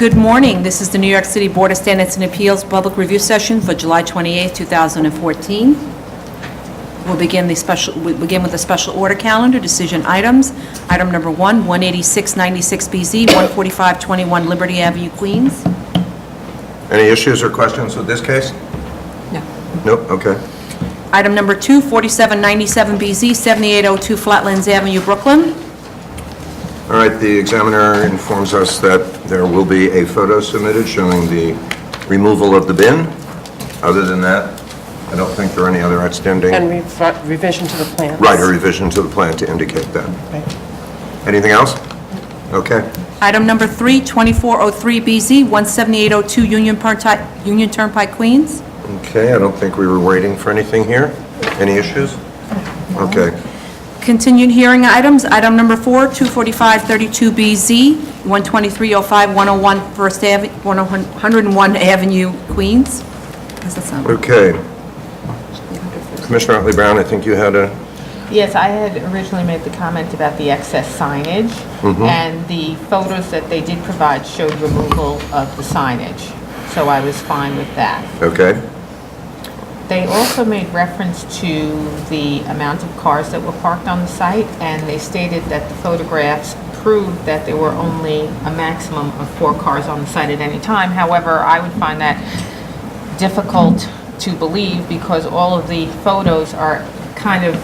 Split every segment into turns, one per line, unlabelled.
Good morning. This is the New York City Board of Standards and Appeals Public Review Session for July 28, 2014. We'll begin with the special order calendar, decision items. Item number 1, 18696BZ, 14521 Liberty Avenue, Queens.
Any issues or questions with this case?
No.
Nope, okay.
Item number 2, 4797BZ, 7802 Flatlands Avenue, Brooklyn.
All right, the examiner informs us that there will be a photo submitted showing the removal of the bin. Other than that, I don't think there are any other outstanding...
And revision to the plans.
Right, a revision to the plan to indicate that.
Right.
Anything else? Okay.
Item number 3, 2403BZ, 17802 Union Turnpike, Queens.
Okay, I don't think we were waiting for anything here. Any issues? Okay.
Continued hearing items, item number 4, 24532BZ, 12305 101 First Avenue, 101 Avenue, Queens. Does that sound right?
Okay. Commissioner Otley Brown, I think you had a...
Yes, I had originally made the comment about the excess signage, and the photos that they did provide showed removal of the signage, so I was fine with that.
Okay.
They also made reference to the amount of cars that were parked on the site, and they stated that the photographs proved that there were only a maximum of 4 cars on the site at any time. However, I would find that difficult to believe because all of the photos are kind of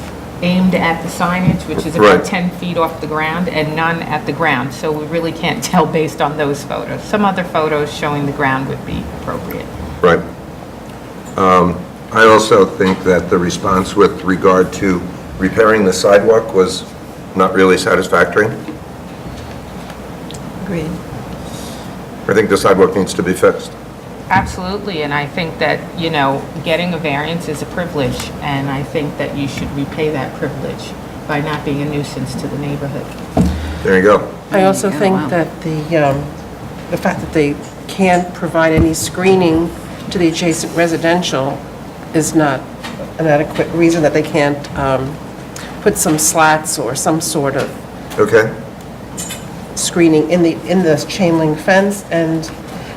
aimed at the signage, which is about
Right.
10 feet off the ground, and none at the ground. So we really can't tell based on those photos. Some other photos showing the ground would be appropriate.
Right. I also think that the response with regard to repairing the sidewalk was not really satisfactory.
Agreed.
I think the sidewalk needs to be fixed.
Absolutely, and I think that, you know, getting a variance is a privilege, and I think that you should repay that privilege by not being a nuisance to the neighborhood.
There you go.
I also
Yeah,
think
wow.
that the fact that they can't provide any screening to the adjacent residential is not an adequate reason that they can't put some slats or some sort of
Okay.
screening in the chain link fence. And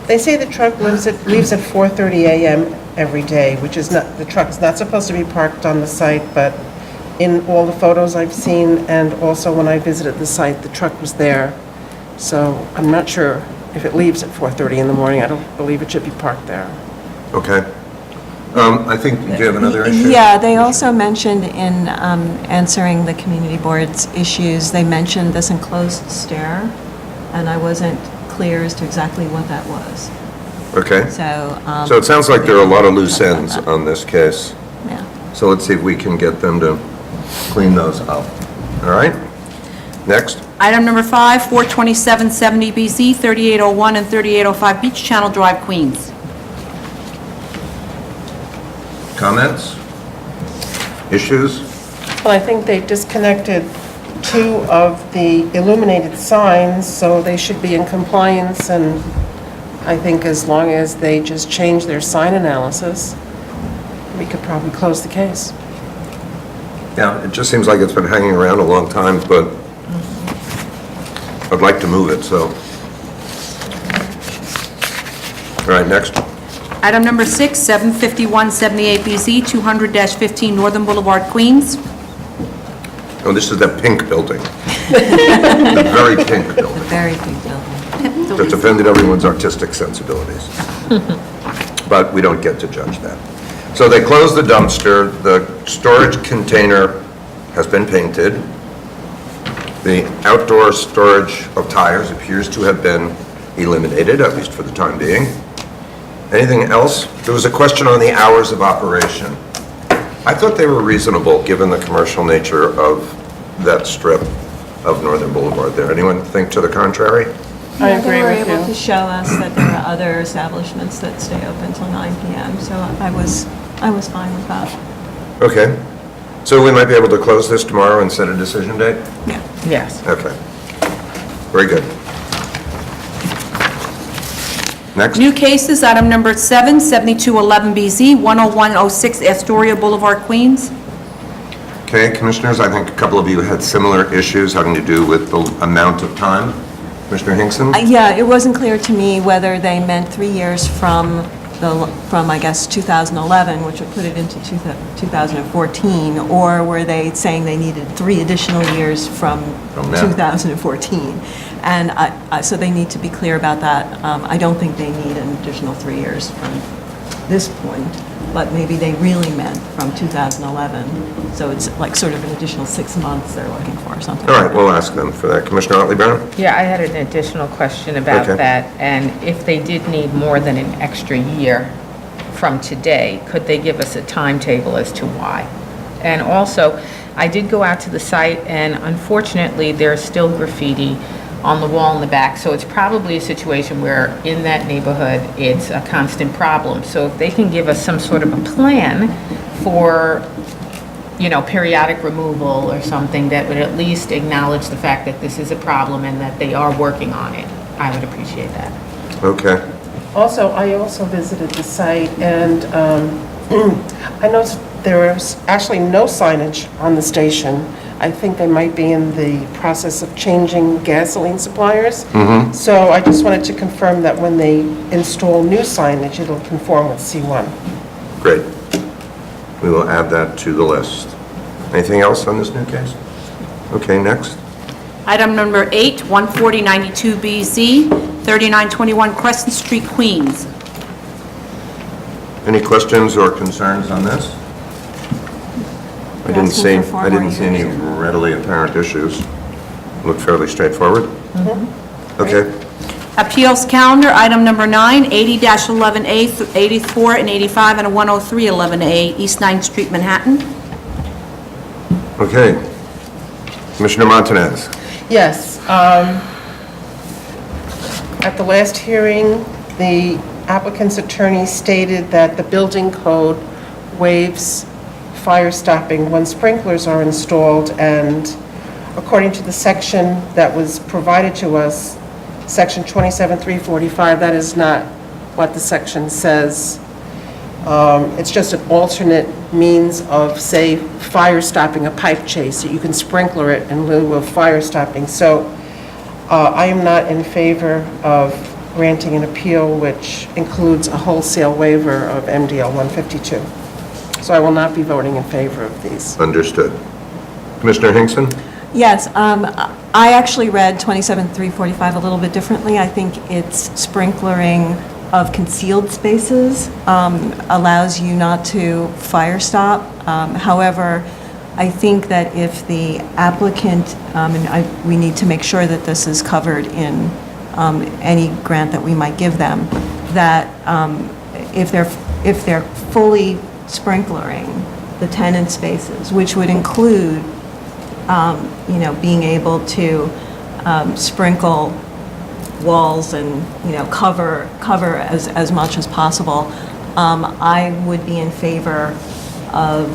they say the truck leaves at 4:30 a.m. every day, which is not, the truck's not supposed to be parked on the site, but in all the photos I've seen and also when I visited the site, the truck was there. So I'm not sure if it leaves at 4:30 in the morning. I don't believe it should be parked there.
Okay. I think, do you have another issue?
Yeah, they also mentioned in answering the community board's issues, they mentioned this enclosed stair, and I wasn't clear as to exactly what that was.
Okay.
So
So it sounds like there are a lot of loose ends on this case.
yeah.
So let's see if we can get them to clean those up. All right? Next.
Item number 5, 42770BZ, 3801 and 3805 Beach Channel Drive, Queens.
Comments? Issues?
Well, I think they disconnected 2 of the illuminated signs, so they should be in compliance, and I think as long as they just change their sign analysis, we could probably close the case.
Yeah, it just seems like it's been hanging around a long time, but I'd like to move it, so. All right, next.
Item number 6, 75178BZ, 200-15 Northern Boulevard, Queens.
Oh, this is that pink building. The very pink building.
Very big building.
That's offended everyone's artistic sensibilities. But we don't get to judge that. So they closed the dumpster, the storage container has been painted, the outdoor storage of tires appears to have been eliminated, at least for the time being. Anything else? There was a question on the hours of operation. I thought they were reasonable, given the commercial nature of that strip of Northern Boulevard there. Anyone think to the contrary?
I
Yeah,
agree
they were
with
able
you.
to show us that there are other establishments that stay open till 9 p.m., so I was fine with that.
Okay. So we might be able to close this tomorrow and set a decision date?
Yeah.
Yes.
Okay. Very good. Next.
New cases, item number 7, 7211BZ, 10106 Astoria Boulevard, Queens.
Okay, Commissioners, I think a couple of you had similar issues having to do with the amount of time Commissioner Hinkson?
Yeah, it wasn't clear to me whether they meant 3 years from I guess, 2011, which would put it into 2014, or were they saying they needed 3 additional years from
From now.
2014? And so they need to be clear about that. I don't think they need an additional 3 years from this point, but maybe they really meant from 2011. So it's like sort of an additional 6 months they're looking for, or something.
All right, we'll ask them for that. Commissioner Otley Brown?
Yeah, I had an additional question about
Okay.
that, and if they did need more than an extra year from today, could they give us a timetable as to why? And also, I did go out to the site, and unfortunately, there's still graffiti on the wall in the back, so it's probably a situation where in that neighborhood, it's a constant problem. So if they can give us some sort of a plan for, you know, periodic removal or something that would at least acknowledge the fact that this is a problem and that they are working on it, I would appreciate that.
Okay.
Also, I also visited the site, and I noticed there was actually no signage on the station. I think they might be in the process of changing gasoline suppliers. So I just wanted to confirm that when they install new signage, it'll conform with C1.
Great. We will add that to the list. Anything else on this new case? Okay, next.
Item number 8, 14092BZ, 3921 Crescent Street, Queens.
Any questions or concerns on this? I didn't
asking
see,
for 4
I didn't
more
see any
years.
readily apparent issues. Look fairly straightforward. Okay.
Appeals calendar, item number 9, 80-11A, 84 and 85, and a 10311A, East 9th Street, Manhattan.
Okay. Commissioner Montanez?
Yes. At the last hearing, the applicant's attorney stated that the building code waives fire stopping when sprinklers are installed, and according to the section that was provided to us, section 27345, that is not what the section says. It's just an alternate means of, say, fire stopping a pipe chase, that you can sprinkler it in lieu of fire stopping. So I am not in favor of granting an appeal which includes a wholesale waiver of MDL 152. So I will not be voting in favor of these.
Understood. Commissioner Hinkson?
Yes, I actually read 27345 a little bit differently. I think it's sprinklering of concealed spaces allows you not to fire stop. However, I think that if the applicant, we need to make sure that this is covered in any grant that we might give them, that if they're fully sprinklering the tenant spaces, which would include being able to sprinkle walls and, cover as much as possible, I would be in favor of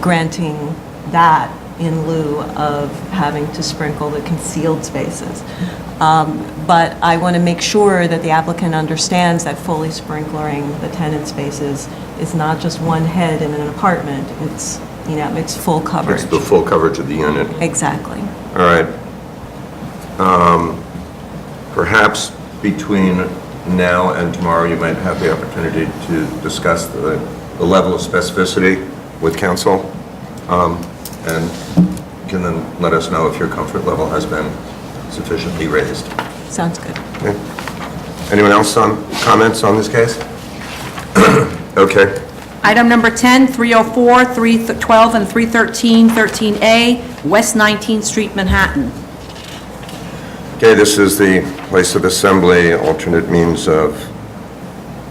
granting that in lieu of having to sprinkle the concealed spaces. But I want to make sure that the applicant understands that fully sprinklering the tenant spaces is not just one head in an apartment, it's full coverage.
It's the full coverage of the unit.
Exactly.
All right. Perhaps between now and tomorrow, you might have the opportunity to discuss the level of specificity with council, and can then let us know if your comfort level has been sufficiently raised.
Sounds good.
Okay. Anyone else on comments on this case? Okay.
Item number 10, 304, 312, and 313, 13A, West 19th Street, Manhattan.
Okay, this is the place of assembly, alternate means of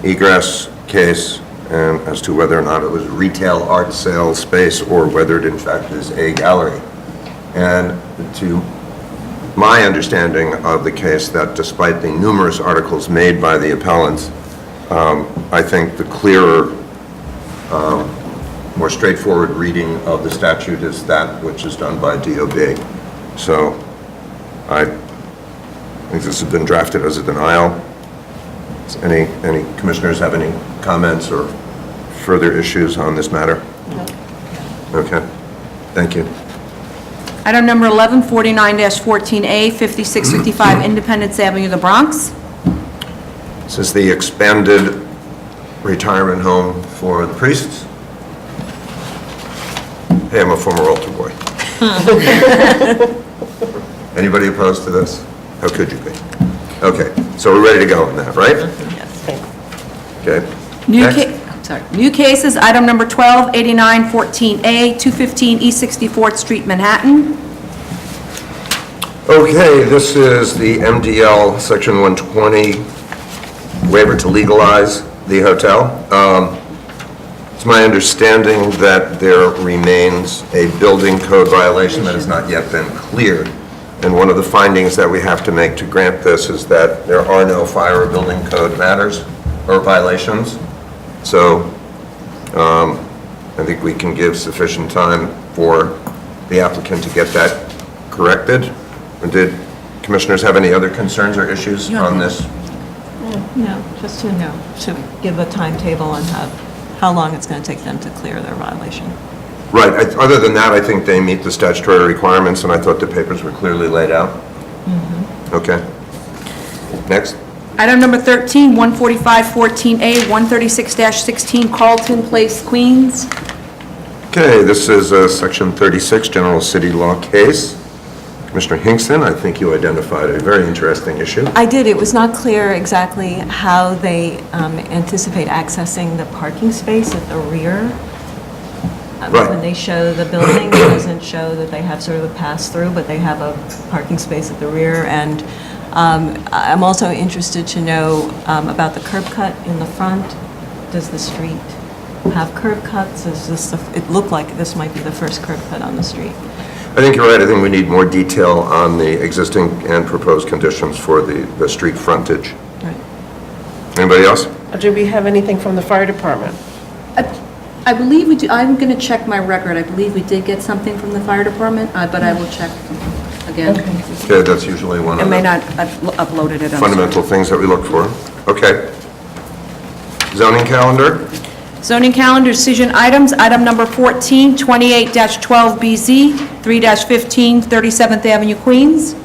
egress case, and as to whether or not it was retail art sale space or whether it in fact is a gallery. And to my understanding of the case, that despite the numerous articles made by the appellants, I think the clearer, more straightforward reading of the statute is that which is done by DOB. So I think this has been drafted as a denial. Does any commissioners have any comments or further issues on this matter? No. Okay, thank you.
Item number 11, 49-14A, 5655 Independence Avenue, the Bronx.
This is the expanded retirement home for the priests. Hey, I'm a former altar boy. Anybody opposed to this? How could you be? Okay, so we're ready to go on that, right? Okay.
New cases, item number 12, 8914A, 215 East 64th Street, Manhattan.
Okay, this is the MDL Section 120 waiver to legalize the hotel. It's my understanding that there remains a building code violation that has not yet been cleared. And one of the findings that we have to make to grant this is that there are no fire or building code matters or violations. So I think we can give sufficient time for the applicant to get that corrected. And did commissioners have any other concerns or issues on this?
No, just to give a timetable on how long it's going to take them to clear their violation.
Right. Other than that, I think they meet the statutory requirements, and I thought the papers were clearly laid out. Okay. Next.
Item number 13, 14514A, 136-16 Carlton Place, Queens.
Okay, this is a Section 36 General City Law case. Commissioner Hinkson, I think you identified a very interesting issue.
I did. It was not clear exactly how they anticipate accessing the parking space at the rear.
Right.
When they show the building, it doesn't show that they have sort of a pass-through, but they have a parking space at the rear. And I'm also interested to know about the curb cut in the front. Does the street have curb cuts? It looked like this might be the first curb cut on the street.
I think you're right. I think we need more detail on the existing and proposed conditions for the street frontage.
Right.
Anybody else?
Do we have anything from the fire department?
I believe we do, I'm going to check my record. I believe we did get something from the fire department, but I will check again.
Okay, that's usually one
I
of
may
the
not have uploaded it. I'm sorry.
fundamental things that we look for. Okay. Zoning calendar?
Zoning calendar decision items, item number 14, 28-12BZ, 3-15 37th Avenue, Queens.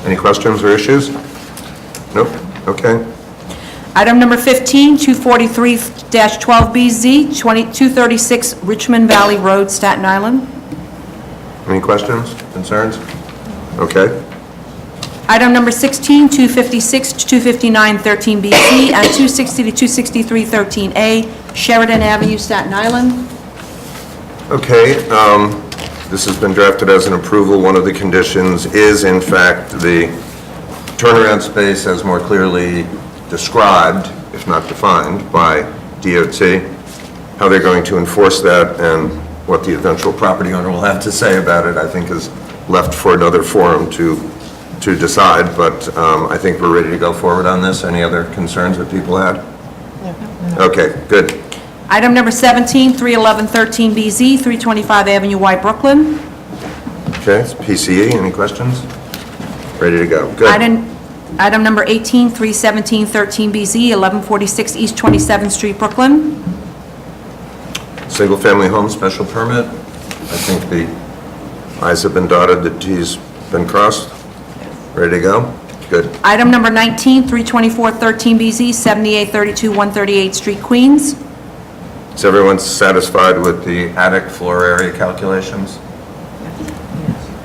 Any questions or issues? Nope. Okay.
Item number 15, 243-12BZ, 236 Richmond Valley Road, Staten Island.
Any questions, concerns? Okay.
Item number 16, 256 to 259 13BC, and 260 to 263 13A, Sheridan Avenue, Staten Island.
Okay, this has been drafted as an approval. One of the conditions is, in fact, the turnaround space as more clearly described, if not defined, by DOT. How they're going to enforce that and what the eventual property owner will have to say about it, I think is left for another forum to decide, but I think we're ready to go forward on this. Any other concerns that people had? Okay, good.
Item number 17, 311 13BZ, 325 Avenue Y, Brooklyn.
Okay, it's PCE. Any questions? Ready to go. Good.
Item number 18, 317 13BZ, 1146 East 27th Street, Brooklyn.
Single-family home special permit. I think the i's have been dotted, the t's been crossed. Ready to go? Good.
Item number 19, 324 13BZ, 7832 138th Street, Queens.
Is everyone satisfied with the attic floor area calculations?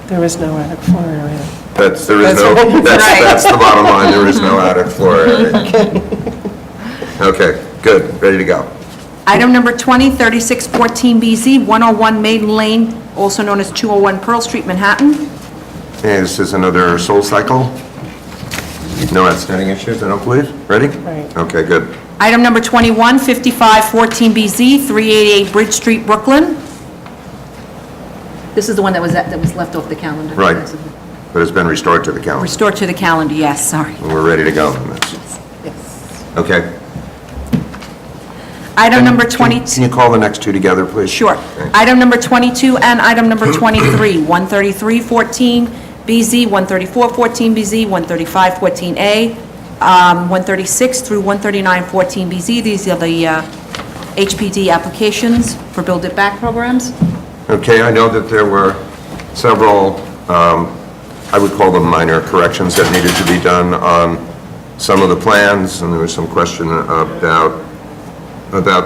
There is no attic floor area.
That's the bottom line. There is no attic floor area. Okay, good. Ready to go.
Item number 20, 3614BZ, 101 Maiden Lane, also known as 201 Pearl Street, Manhattan.
Okay, this is another Soul Cycle. No outstanding issues, I don't believe. Ready?
Right.
Okay, good.
Item number 21, 5514BZ, 388 Bridge Street, Brooklyn. This is the one that was left off the calendar.
Right. But it's been restored to the calendar.
Restored to the calendar, yes, sorry.
And we're ready to go on this.
Yes.
Okay.
Item number
Can
22.
you call the next two together, please?
Sure.
Thanks.
Item number 22 and item number 23, 13314BZ, 13414BZ, 13514A, 136 through 13914BZ. These are the HPD applications for Build It Back programs.
Okay, I know that there were several, I would call them minor corrections that needed to be done on some of the plans, and there was some question about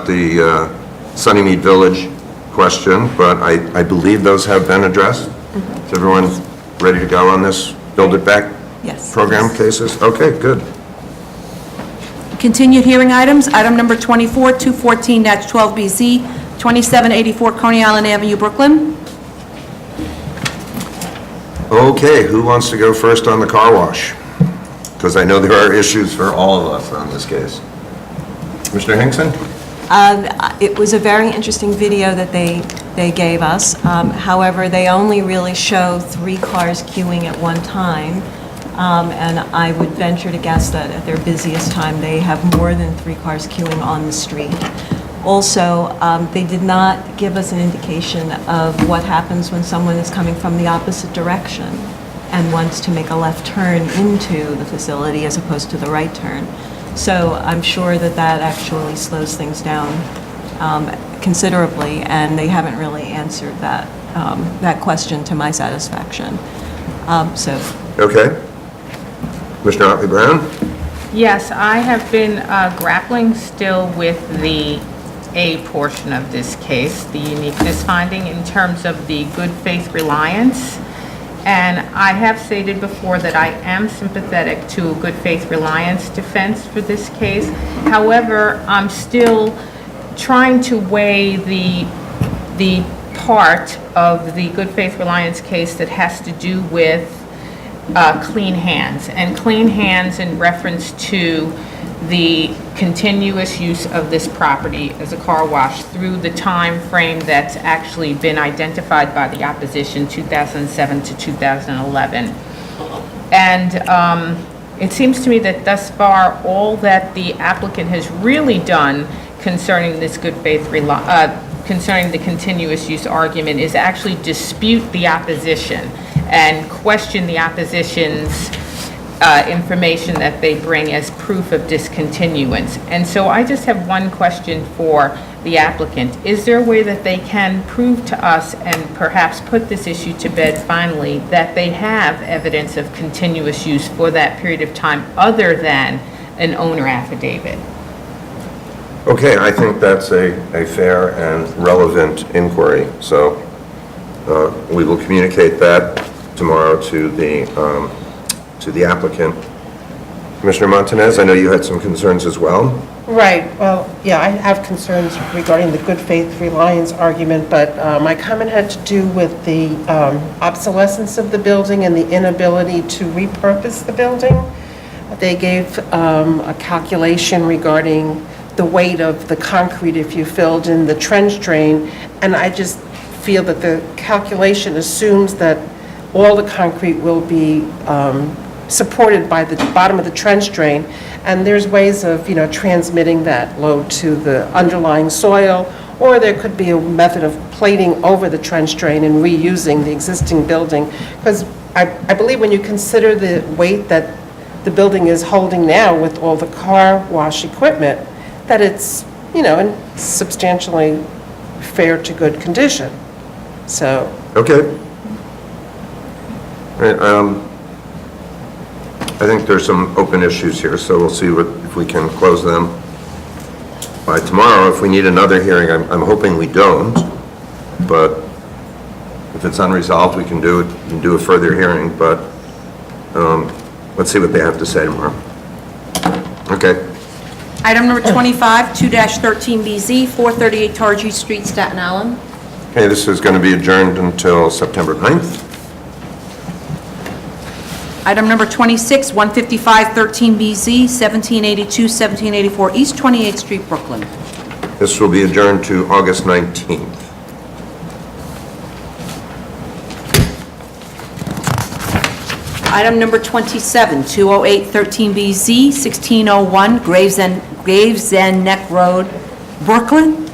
the Sunnymead Village question, but I believe those have been addressed. Is everyone ready to go on this Build It Back
Yes.
program cases? Okay, good.
Continued hearing items, item number 24, 214-12BZ, 2784 Coney Island Avenue, Brooklyn.
Okay, who wants to go first on the car wash? Because I know there are issues for all of us on this case. Mr. Hinkson?
It was a very interesting video that they gave us. However, they only really show 3 cars queuing at one time. And I would venture to guess that at their busiest time, they have more than 3 cars queuing on the street. Also, they did not give us an indication of what happens when someone is coming from the opposite direction and wants to make a left turn into the facility as opposed to the right turn. So I'm sure that that actually slows things down considerably, and they haven't really answered that question to my satisfaction.
Okay. Commissioner Otley Brown?
Yes, I have been grappling still with the A portion of this case, the uniqueness finding in terms of the good faith reliance. And I have stated before that I am sympathetic to a good faith reliance defense for this case. However, I'm still trying to weigh the part of the good faith reliance case that has to do with clean hands, and clean hands in reference to the continuous use of this property as a car wash through the time frame that's actually been identified by the opposition, 2007 to 2011. And it seems to me that thus far, all that the applicant has really done concerning this good faith concerning the continuous use argument is actually dispute the opposition and question the opposition's information that they bring as proof of discontinuance. And so I just have one question for the applicant. Is there a way that they can prove to us and perhaps put this issue to bed finally that they have evidence of continuous use for that period of time other than an owner affidavit?
Okay, I think that's a fair and relevant inquiry, so we will communicate that tomorrow to the applicant. Commissioner Montanez, I know you had some concerns as well.
Right, well, yeah, I have concerns regarding the good faith reliance argument, but my comment had to do with the obsolescence of the building and the inability to repurpose the building. They gave a calculation regarding the weight of the concrete if you filled in the trench drain, and I just feel that the calculation assumes that all the concrete will be supported by the bottom of the trench drain, and there's ways of, transmitting that load to the underlying soil, or there could be a method of plating over the trench drain and reusing the existing building, because I believe when you consider the weight that the building is holding now with all the car wash equipment, that it's, in substantially fair to good condition. So.
Okay. Right, I think there's some open issues here, so we'll see if we can close them by tomorrow. If we need another hearing, I'm hoping we don't, but if it's unresolved, we can do it, we can do a further hearing, but let's see what they have to say tomorrow. Okay.
Item number 25, 2-13BZ, 438 Targee Street, Staten Island.
Okay, this is going to be adjourned until September 9th.
Item number 26, 155 13BZ, 1782, 1784 East 28th Street, Brooklyn.
This will be adjourned to August 19th.
Item number 27, 208 13BZ, 1601 Gravesend Neck Road, Brooklyn.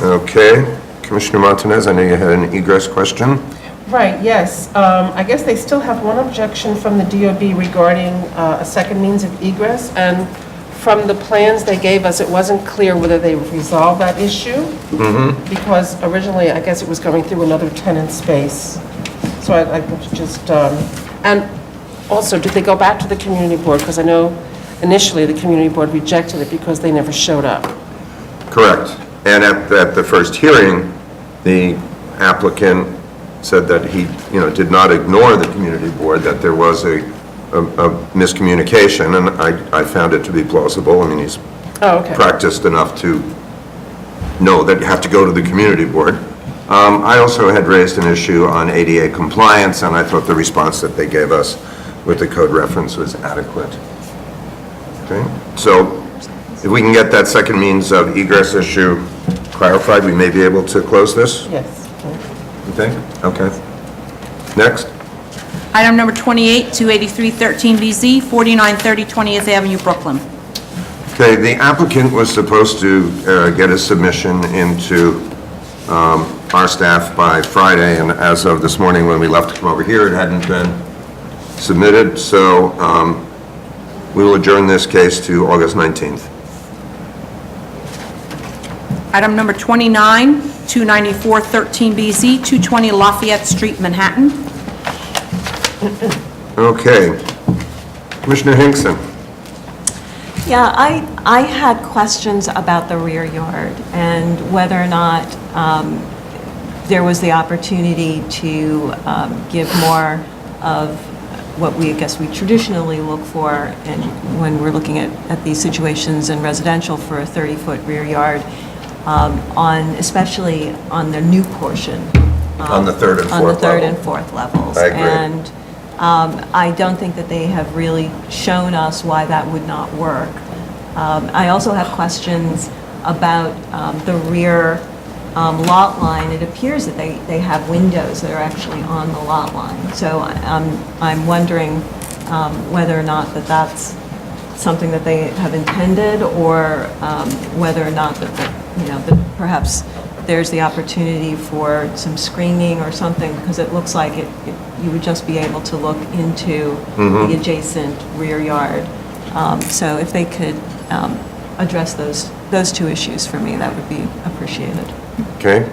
Okay, Commissioner Montanez, I know you had an egress question.
Right, yes. I guess they still have one objection from the DOB regarding a second means of egress, and from the plans they gave us, it wasn't clear whether they resolved that issue. Because originally, I guess it was going through another tenant space. So I'd like to just, and also, did they go back to the community board? Because I know initially the community board rejected it because they never showed up.
Correct. And at the first hearing, the applicant said that he, did not ignore the community board, that there was a miscommunication, and I found it to be plausible. I mean, he's practiced enough to know that you have to go to the community board. I also had raised an issue on ADA compliance, and I thought the response that they gave us with the code reference was adequate. Okay, so if we can get that second means of egress issue clarified, we may be able to close this,
Yes.
you think? Okay. Next.
Item number 28, 28313BZ, 4930 20th Avenue, Brooklyn.
Okay, the applicant was supposed to get a submission into our staff by Friday, and as of this morning when we left to come over here, it hadn't been submitted, so we will adjourn this case to August 19th.
Item number 29, 29413BZ, 220 Lafayette Street, Manhattan.
Okay. Commissioner Hinkson.
Yeah, I had questions about the rear yard and whether or not there was the opportunity to give more of what I guess we traditionally look for and when we're looking at these situations in residential for a 30-foot rear yard, especially on the new portion.
On the third and fourth
On the third
level.
and fourth levels.
I agree.
And I don't think that they have really shown us why that would not work. I also have questions about the rear lot line. It appears that they have windows that are actually on the lot line. So I'm wondering whether or not that's something that they have intended, or whether or not that perhaps there's the opportunity for some screening or something, because it looks like you would just be able to look into the adjacent rear yard. So if they could address those two issues for me, that would be appreciated.
Okay.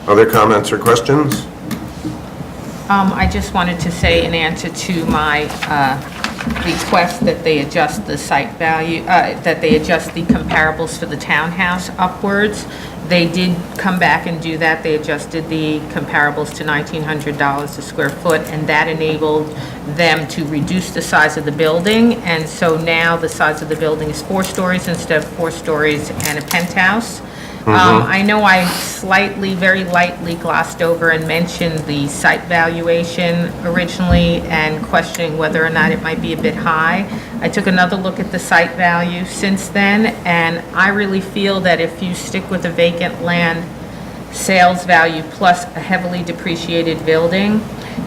Other comments or questions?
I just wanted to say in answer to my request that they adjust the site value, that they adjust the comparables for the townhouse upwards. They did come back and do that. They adjusted the comparables to $1,900 a square foot, and that enabled them to reduce the size of the building. And so now the size of the building is 4 stories instead of 4 stories and a penthouse. I know I very lightly glossed over and mentioned the site valuation originally and questioning whether or not it might be a bit high. I took another look at the site value since then, and I really feel that if you stick with a vacant land sales value plus a heavily depreciated building,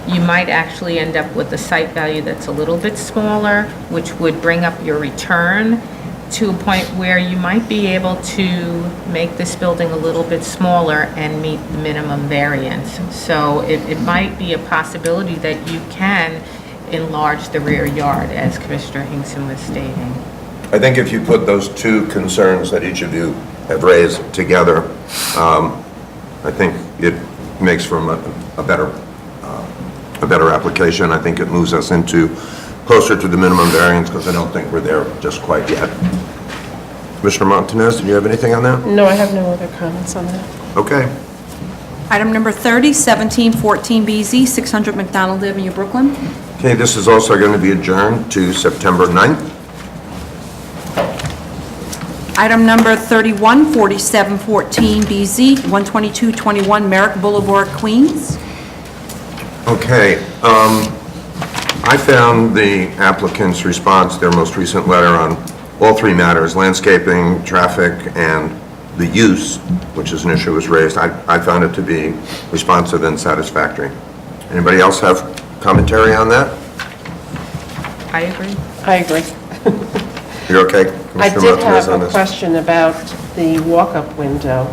you might actually end up with a site value that's a little bit smaller, which would bring up your return to a point where you might be able to make this building a little bit smaller and meet the minimum variance. So it might be a possibility that you can enlarge the rear yard, as Commissioner Hinkson was stating.
I think if you put those two concerns that each of you have raised together, I think it makes for a better application. I think it moves us into closer to the minimum variance, because I don't think we're there just quite yet. Commissioner Montanez, do you have anything on that?
No, I have no other comments on that.
Okay.
Item number 30, 1714BZ, 600 McDonald Avenue, Brooklyn.
Okay, this is also going to be adjourned to September 9th.
Item number 31, 4714BZ, 12221 Merrick Boulevard, Queens.
Okay, I found the applicant's response, their most recent letter, on all 3 matters: landscaping, traffic, and the use, which is an issue was raised. I found it to be responsive and satisfactory. Anybody else have commentary on that?
I agree.
I agree.
You're okay,
I
Commissioner
did
Montanez,
have
on
a
this?
question about the walk-up window.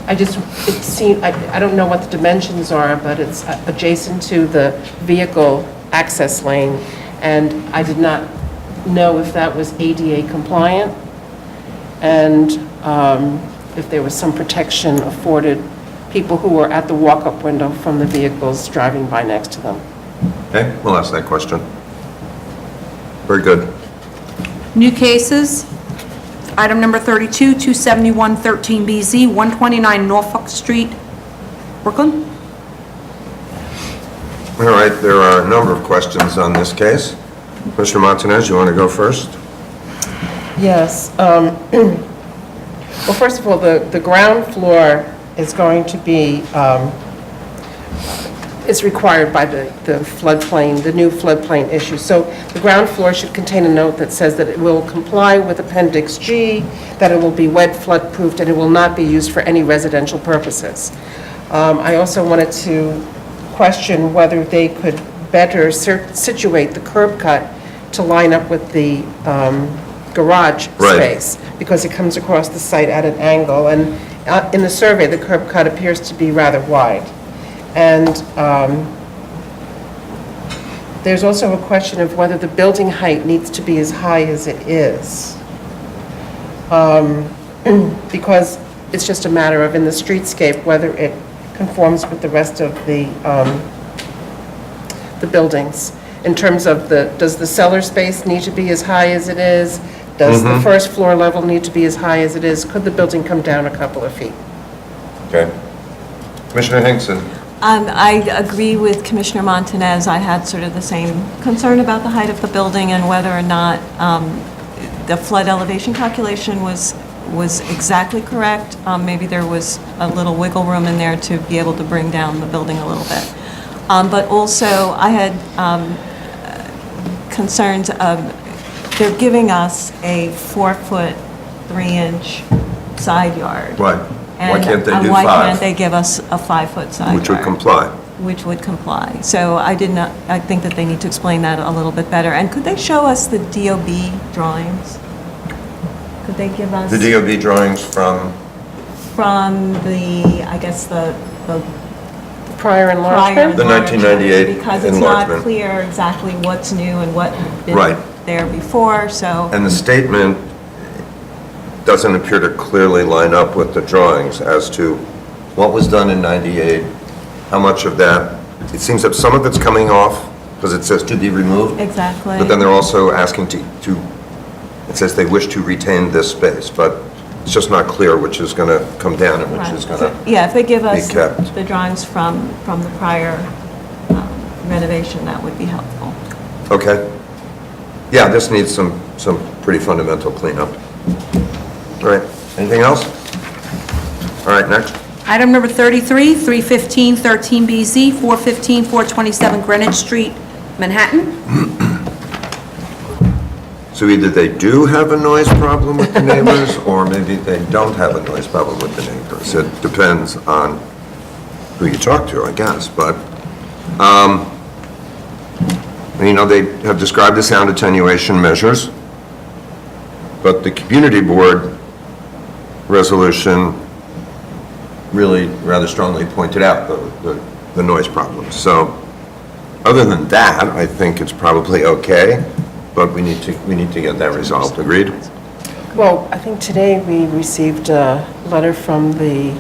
I don't know what the dimensions are, but it's adjacent to the vehicle access lane, and I did not know if that was ADA compliant, and if there was some protection afforded people who were at the walk-up window from the vehicles driving by next to them.
Okay, we'll ask that question. Very good.
New cases, item number 32, 271 13BZ, 129 Norfolk Street, Brooklyn.
All right, there are a number of questions on this case. Mr. Montanez, you want to go first?
Yes. Well, first of all, the ground floor is going to be, is required by the floodplain, the new floodplain issue. So the ground floor should contain a note that says that it will comply with Appendix G, that it will be wet flood-proofed, and it will not be used for any residential purposes. I also wanted to question whether they could better situate the curb cut to line up with the garage
Right.
space, because it comes across the site at an angle, and in the survey, the curb cut appears to be rather wide. And there's also a question of whether the building height needs to be as high as it is. Because it's just a matter of, in the streetscape, whether it conforms with the rest of the buildings. In terms of does the cellar space need to be as high as it is? Does the first floor level need to be as high as it is? Could the building come down a couple of feet?
Okay. Commissioner Hinkson?
I agree with Commissioner Montanez. I had sort of the same concern about the height of the building and whether or not the flood elevation calculation was exactly correct. Maybe there was a little wiggle room in there to be able to bring down the building a little bit. But also, I had concerns of, they're giving us a 4-foot, 3-inch side yard.
Right. Why can't they do
Why
5?
can't they give us a 5-foot side yard?
Which would comply.
Which would comply. So I think that they need to explain that a little bit better. And could they show us the DOB drawings? Could they give us?
The DOB drawings from,
From the, I guess, the
Prior
prior
enlargement?
The 1998
because it's not
enlargement.
clear exactly what's new and what had
Right.
been there before, so.
and the statement doesn't appear to clearly line up with the drawings as to what was done in 98, how much of that, it seems that some of it's coming off, because it says to be removed.
Exactly.
But then they're also asking to, it says they wish to retain this space, but it's just not clear which is going to come down and which
Right.
is going
So,
to,
yeah, if they give us
kept.
the drawings from the prior renovation, that would be helpful.
okay. Yeah, this needs some pretty fundamental cleanup. All right, anything else? All right, next.
Item number 33, 315 13BZ, 415 427 Greenwich Street, Manhattan.
So either they do have a noise problem with the neighbors, or maybe they don't have a noise problem with the neighbors. It depends on who you talk to, I guess, but, you know, they have described the sound attenuation measures, but the community board resolution really rather strongly pointed out the noise problems. So, other than that, I think it's probably okay, but we need to get that resolved. Agreed?
Well, I think today we received a letter from the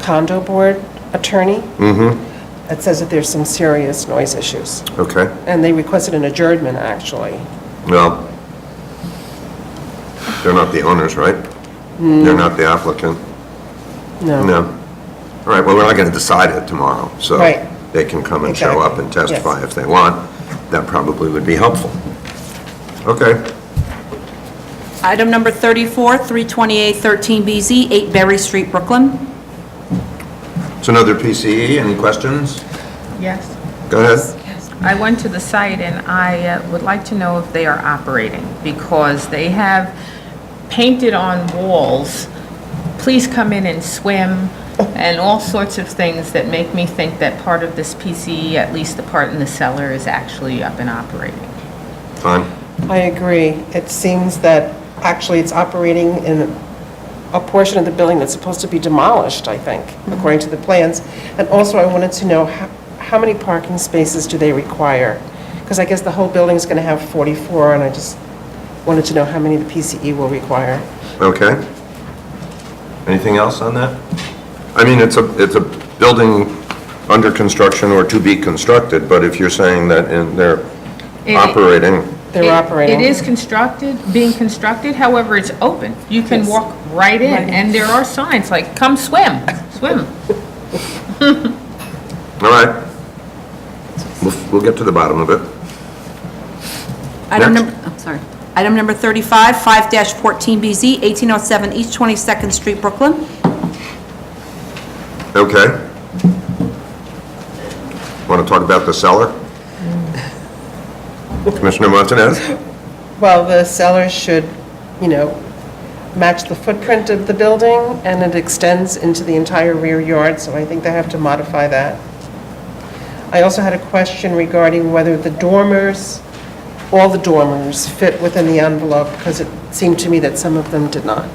condo board attorney that says that there's some serious noise issues.
Okay.
And they requested an adjournment, actually.
Well, they're not the owners, right? They're not the applicant.
No.
No. All right, well, we're not going to decide it tomorrow, so
Right.
they can come and show up and
Exactly.
testify
Yes.
if they want. That probably would be helpful. Okay.
Item number 34, 328 13BZ, 8 Berry Street, Brooklyn.
It's another PCE. Any questions?
Yes.
Go ahead.
I went to the site and I would like to know if they are operating because they have painted on walls, please come in and swim, and all sorts of things that make me think that part of this PCE, at least the part in the cellar, is actually up and operating.
Fine.
I agree. It seems that actually it's operating in a portion of the building that's supposed to be demolished, I think, according to the plans. And also, I wanted to know how many parking spaces do they require? Because I guess the whole building's going to have 44, and I just wanted to know how many the PCE will require.
Okay. Anything else on that? I mean, it's a building under construction or to be constructed, but if you're saying that they're
It-
operating,
They're operating.
It is being constructed, however, it's open. You can
Yes.
walk right in, and there are signs like, come swim, swim.
all right. We'll get to the bottom of it.
Item
Next.
number, I'm sorry. Item number 35, 5-14BZ, 1807 East 22nd Street, Brooklyn.
Okay. Want to talk about the cellar? Commissioner Montanez?
Well, the cellar should, match the footprint of the building, and it extends into the entire rear yard, so I think they have to modify that. I also had a question regarding whether the dormers, all the dormers, fit within the envelope, because it seemed to me that some of them did not.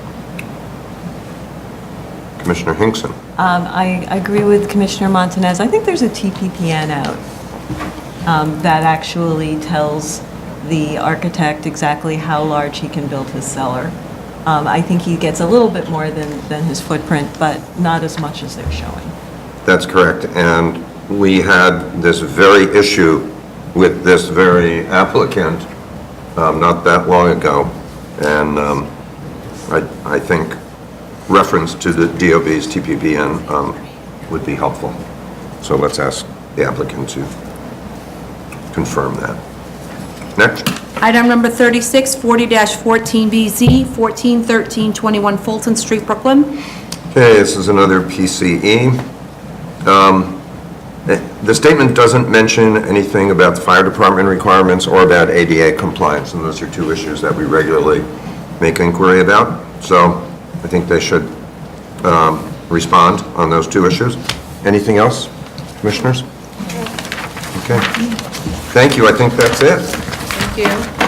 Commissioner Hinkson?
I agree with Commissioner Montanez. I think there's a TPPN out that actually tells the architect exactly how large he can build his cellar. I think he gets a little bit more than his footprint, but not as much as they're showing.
That's correct, and we had this very issue with this very applicant not that long ago, and I think reference to the DOB's TPPN would be helpful. So let's ask the applicant to confirm that. Next.
Item number 36, 40-14BZ, 141321 Fulton Street, Brooklyn.
Okay, this is another PCE. The statement doesn't mention anything about the fire department requirements or about ADA compliance, and those are two issues that we regularly make inquiry about. So I think they should respond on those two issues. Anything else, commissioners? Okay. Thank you. I think that's it.
Thank you.